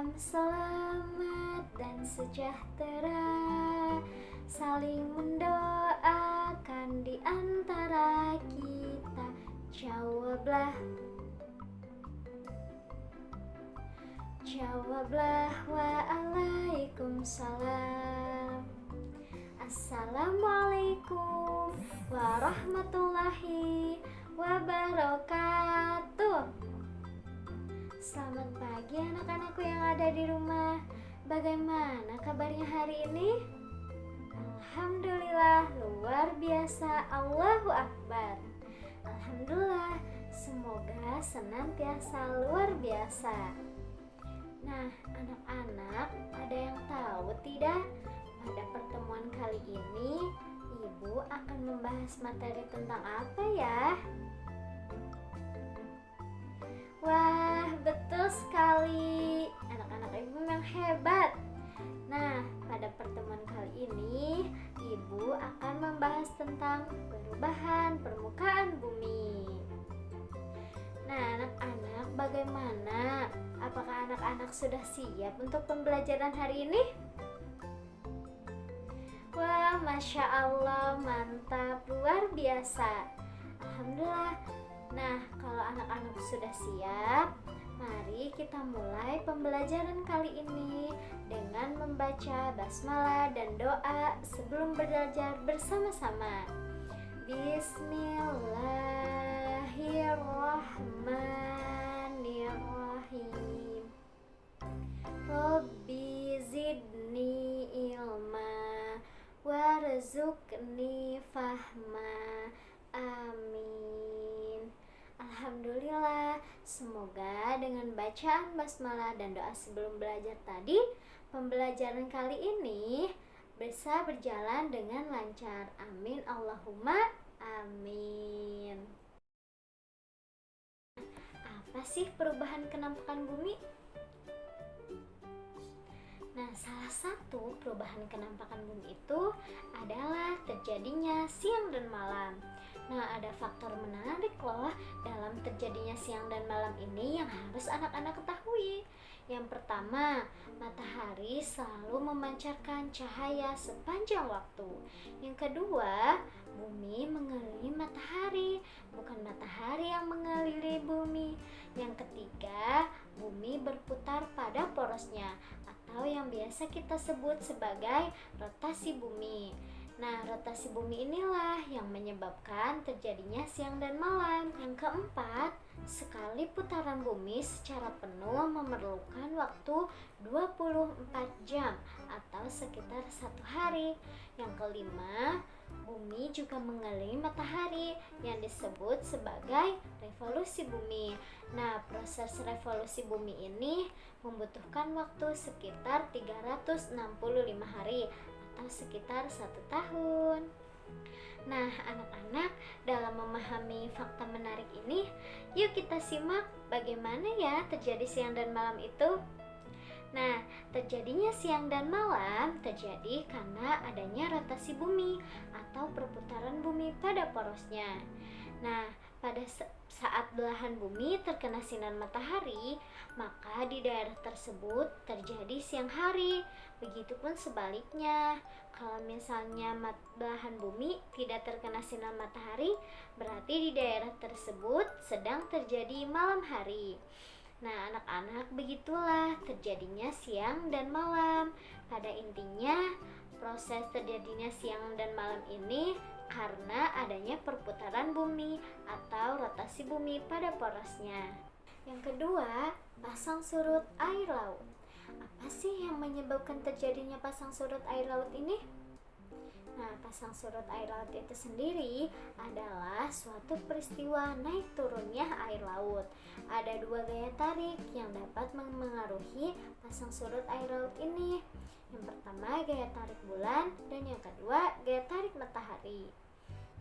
salam selamat dan sejahtera, saling mendoakan di antara kita. Jawablah waalaikumsalam. Assalamualaikum warahmatullahi wabarakatuh. Selamat pagi anak-anakku yang ada di rumah. Bagaimana kabarnya hari ini? Alhamdulillah, luar biasa. Allahu Akbar. Alhamdulillah, semoga senantiasa luar biasa. Nah, anak-anak, ada yang tahu tidak? Pada pertemuan kali ini, Ibu akan membahas materi tentang apa ya? Wah, betul sekali. Anak-anak Ibu memang hebat. Nah, pada pertemuan kali ini, Ibu akan membahas tentang perubahan permukaan bumi. Nah, anak-anak, bagaimana? Apakah anak-anak sudah siap untuk pembelajaran hari ini? Wah, Masya Allah, mantap, luar biasa. Alhamdulillah. Nah, kalau anak-anak sudah siap, mari kita mulai pembelajaran kali ini dengan membaca basmalah dan doa sebelum belajar bersama-sama. Bismillahirrahmanirrahim. Rabbi zidni ilma warzuqni fahma. Amin. Alhamdulillah, semoga dengan bacaan basmalah dan doa sebelum belajar tadi, pembelajaran kali ini bisa berjalan dengan lancar. Amin Allahumma amin. Apa sih perubahan kenampakan bumi? Nah, salah satu perubahan kenampakan bumi itu adalah terjadinya siang dan malam. Nah, ada faktor menarik loh dalam terjadinya siang dan malam ini yang harus anak-anak ketahui. Yang pertama, matahari selalu memancarkan cahaya sepanjang waktu. Yang kedua, bumi mengelilingi matahari, bukan matahari yang mengelilingi bumi. Yang ketiga, bumi berputar pada porosnya atau yang biasa kita sebut sebagai rotasi bumi. Nah, rotasi bumi inilah yang menyebabkan terjadinya siang dan malam. Yang keempat, sekali putaran bumi secara penuh memerlukan waktu 24 jam atau sekitar 1 hari. Yang kelima, bumi juga mengelilingi matahari yang disebut sebagai revolusi bumi. Nah, proses revolusi bumi ini membutuhkan waktu sekitar 365 hari atau sekitar 1 tahun. Nah, anak-anak, dalam memahami fakta menarik ini, yuk kita simak bagaimana ya terjadi siang dan malam itu. Nah, terjadinya siang dan malam terjadi karena adanya rotasi bumi atau perputaran bumi pada porosnya. Nah, pada saat belahan bumi terkena sinar matahari, maka di daerah tersebut terjadi siang hari. Begitupun sebaliknya, kalau misalnya belahan bumi tidak terkena sinar matahari, berarti di daerah tersebut sedang terjadi malam hari. Nah, anak-anak, begitulah terjadinya siang dan malam. Pada intinya, proses terjadinya siang dan malam ini karena adanya perputaran bumi atau rotasi bumi pada porosnya. Yang kedua, pasang surut air laut. Apa sih yang menyebabkan terjadinya pasang surut air laut ini? Nah, pasang surut air laut itu sendiri adalah suatu peristiwa naik turunnya air laut. Ada 2 gaya tarik yang dapat mengaruhi pasang surut air laut ini. Yang pertama gaya tarik bulan dan yang kedua gaya tarik matahari.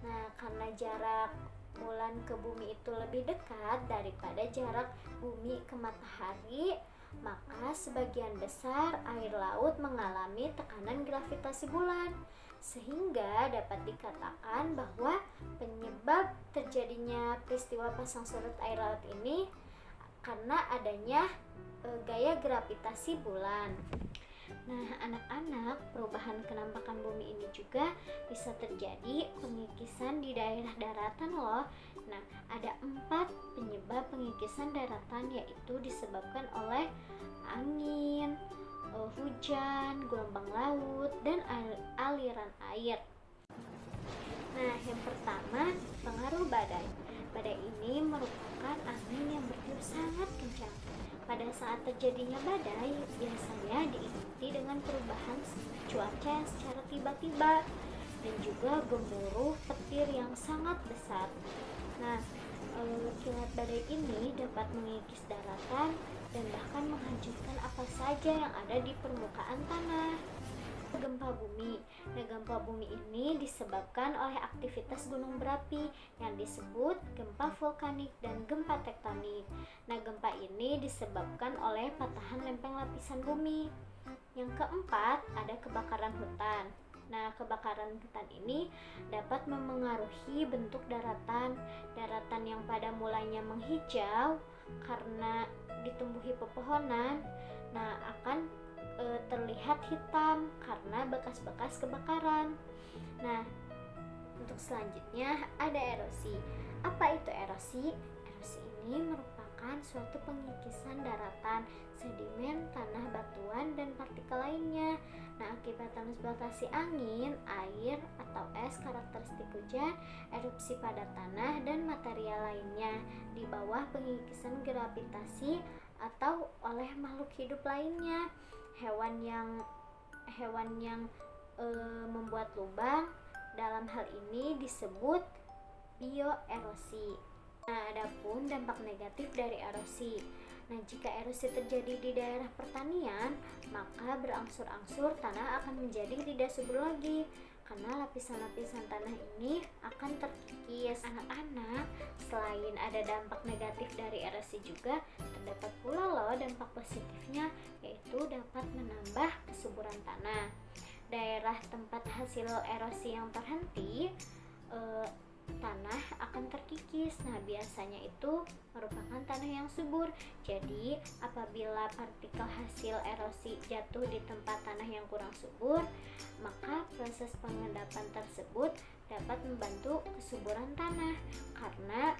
Nah, karena jarak bulan ke bumi itu lebih dekat daripada jarak bumi ke matahari, maka sebagian besar air laut mengalami tekanan gravitasi bulan, sehingga dapat dikatakan bahwa penyebab terjadinya peristiwa pasang surut air laut ini karena adanya gaya gravitasi bulan. Nah, anak-anak, perubahan kenampakan bumi ini juga bisa terjadi pengikisan di daerah daratan loh. Nah, ada 4 penyebab pengikisan daratan, yaitu disebabkan oleh angin, hujan, gelombang laut, dan aliran air. Nah, yang pertama, pengaruh badai. Badai ini merupakan angin yang bertiup sangat kencang. Pada saat terjadinya badai, biasanya diikuti dengan perubahan cuaca yang secara tiba-tiba dan juga gemuruh petir yang sangat besar. Nah, kilat badai ini dapat mengikis daratan dan bahkan menghancurkan apa saja yang ada di permukaan tanah. Gempa bumi. Nah, gempa bumi ini disebabkan oleh aktivitas gunung berapi yang disebut gempa vulkanik dan gempa tektonik. Nah, gempa ini disebabkan oleh patahan lempeng lapisan bumi. Yang keempat, ada kebakaran hutan. Nah, kebakaran hutan ini dapat memengaruhi bentuk daratan. Daratan yang pada mulanya menghijau karena ditumbuhi pepohonan, nah akan terlihat hitam karena bekas-bekas kebakaran. Nah, untuk selanjutnya ada erosi. Apa itu erosi? Erosi ini merupakan suatu pengikisan daratan, sedimen, tanah, batuan, dan partikel lainnya. Nah, akibat transportasi angin, air, atau es karakteristik hujan, erupsi pada tanah, dan material lainnya di bawah pengikisan gravitasi atau oleh makhluk hidup lainnya. Hewan yang membuat lubang, dalam hal ini disebut bioerosi. Nah, adapun dampak negatif dari erosi. Nah, jika erosi terjadi di daerah pertanian, maka berangsur-angsur tanah akan menjadi tidak subur lagi karena lapisan-lapisan tanah ini akan terkikis. Anak-anak, selain ada dampak negatif dari erosi juga terdapat pula loh dampak positifnya, yaitu dapat menambah kesuburan tanah. Daerah tempat hasil erosi yang terhenti, tanah akan terkikis. Nah, biasanya itu merupakan tanah yang subur. Jadi, apabila partikel hasil erosi jatuh di tempat tanah yang kurang subur, maka proses pengendapan tersebut dapat membantu kesuburan tanah karena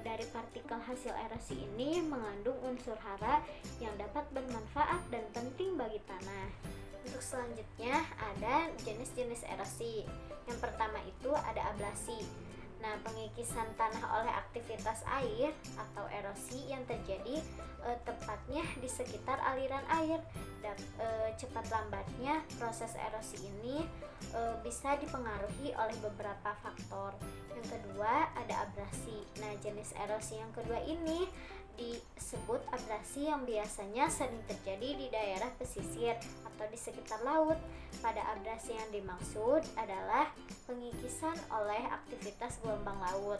dari partikel hasil erosi ini mengandung unsur hara yang dapat bermanfaat dan penting bagi tanah. Untuk selanjutnya ada jenis-jenis erosi. Yang pertama itu ada ablasi. Nah, pengikisan tanah oleh aktivitas air atau erosi yang terjadi tepatnya di sekitar aliran air. Dan cepat lambatnya proses erosi ini bisa dipengaruhi oleh beberapa faktor. Yang kedua ada abrasi. Nah, jenis erosi yang kedua ini disebut abrasi yang biasanya sering terjadi di daerah pesisir atau di sekitar laut. Pada abrasi yang dimaksud adalah pengikisan oleh aktivitas gelombang laut.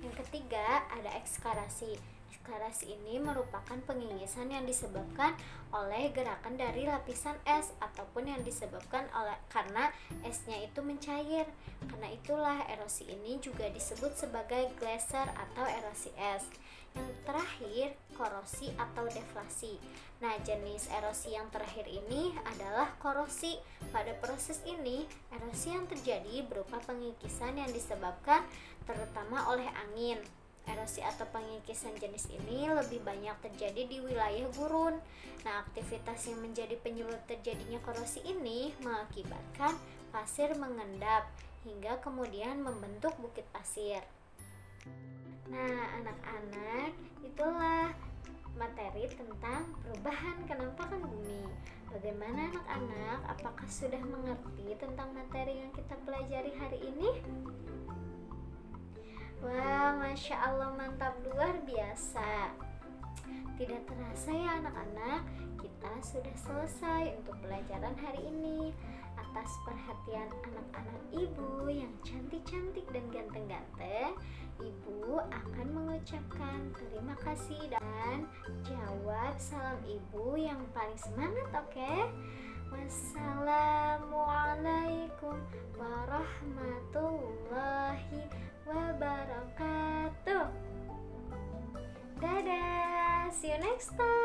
Yang ketiga ada ekskarasi. Ekskarasi ini merupakan pengikisan yang disebabkan oleh gerakan dari lapisan es ataupun yang disebabkan karena esnya itu mencair. Karena itulah erosi ini juga disebut sebagai glacier atau erosi es. Yang terakhir, korosi atau deflasi. Nah, jenis erosi yang terakhir ini adalah korosi. Pada proses ini, erosi yang terjadi berupa pengikisan yang disebabkan terutama oleh angin. Erosi atau pengikisan jenis ini lebih banyak terjadi di wilayah gurun. Nah, aktivitas yang menjadi penyebab terjadinya korosi ini mengakibatkan pasir mengendap hingga kemudian membentuk bukit pasir. Nah, anak-anak, itulah materi tentang perubahan kenampakan bumi. Bagaimana anak-anak? Apakah sudah mengerti tentang materi yang kita pelajari hari ini? Wah, Masya Allah, mantap, luar biasa. Tidak terasa ya anak-anak, kita sudah selesai untuk pelajaran hari ini. Atas perhatian anak-anak ibu yang cantik-cantik dan ganteng-ganteng, ibu akan mengucapkan terima kasih dan jawab salam ibu yang paling semangat, oke? Wassalamualaikum warahmatullahi wabarakatuh. Dadah. next time.